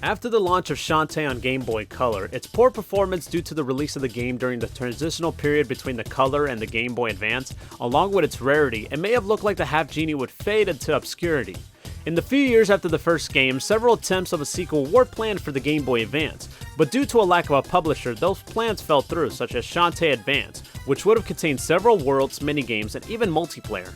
After the launch of Shantae on Game Boy Color, its poor performance due to the release of the game during the transitional period between the Color and the Game Boy Advance, along with its rarity, it may have looked like the Half Genie would fade into obscurity. In the few years after the first game, several attempts of a sequel were planned for the Game Boy Advance, but due to a lack of a publisher, those plans fell through, such as Shantae Advance, which would have contained several worlds, minigames, and even multiplayer.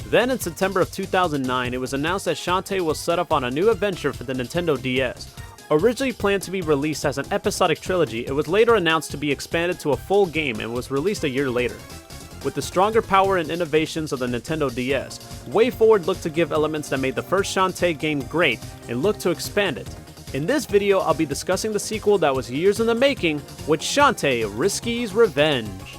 Then in September of 2009, it was announced that Shantae will set up on a new adventure for the Nintendo DS. Originally planned to be released as an episodic trilogy, it was later announced to be expanded to a full game and was released a year later. With the stronger power and innovations of the Nintendo DS, WayForward looked to give elements that made the first Shantae game great and looked to expand it. In this video, I'll be discussing the sequel that was years in the making with Shantae Risky's Revenge.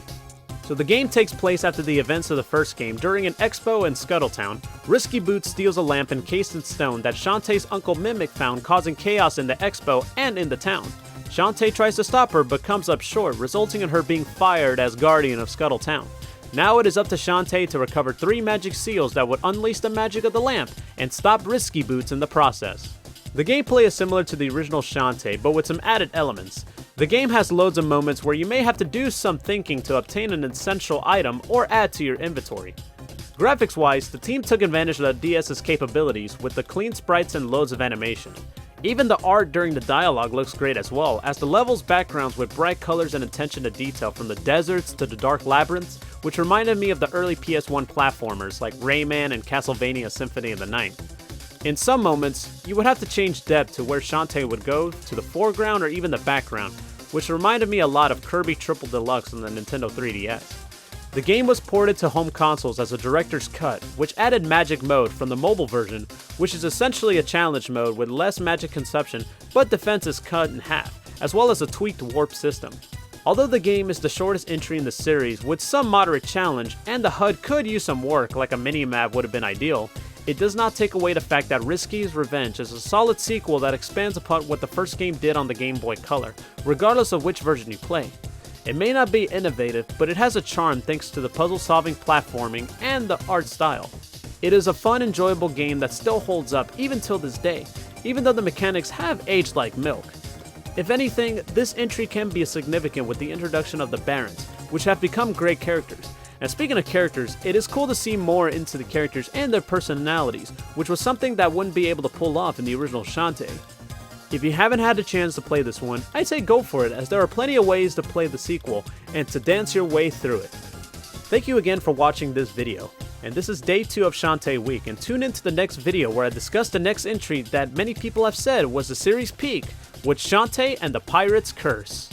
So the game takes place after the events of the first game during an expo in Scuttletown. Risky Boots steals a lamp encased in stone that Shantae's uncle Mimic found, causing chaos in the expo and in the town. Shantae tries to stop her but comes up short, resulting in her being fired as guardian of Scuttletown. Now it is up to Shantae to recover 3 magic seals that would unleash the magic of the lamp and stop Risky Boots in the process. The gameplay is similar to the original Shantae, but with some added elements. The game has loads of moments where you may have to do some thinking to obtain an essential item or add to your inventory. Graphics wise, the team took advantage of the DS's capabilities with the clean sprites and loads of animation. Even the art during the dialogue looks great as well, as the levels backgrounds with bright colors and attention to detail, from the deserts to the dark labyrinths, which reminded me of the early PS1 platformers like Rayman and Castlevania Symphony of the Night. In some moments, you would have to change depth to where Shantae would go, to the foreground or even the background, which reminded me a lot of Kirby Triple Deluxe on the Nintendo 3DS. The game was ported to home consoles as a director's cut, which added magic mode from the mobile version, which is essentially a challenge mode with less magic consumption, but defense is cut in half, as well as a tweaked warp system. Although the game is the shortest entry in the series with some moderate challenge, and the HUD could use some work like a minimap would have been ideal, it does not take away the fact that Risky's Revenge is a solid sequel that expands upon what the first game did on the Game Boy Color, regardless of which version you play. It may not be innovative, but it has a charm thanks to the puzzle-solving platforming and the art style. It is a fun, enjoyable game that still holds up even till this day, even though the mechanics have aged like milk. If anything, this entry can be significant with the introduction of the Barons, which have become great characters. And speaking of characters, it is cool to see more into the characters and their personalities, which was something that wouldn't be able to pull off in the original Shantae. If you haven't had a chance to play this one, I'd say go for it, as there are plenty of ways to play the sequel and to dance your way through it. Thank you again for watching this video, and this is day 2 of Shantae Week, and tune into the next video where I discuss the next entry that many people have said was the series peak, with Shantae and the Pirate's Curse.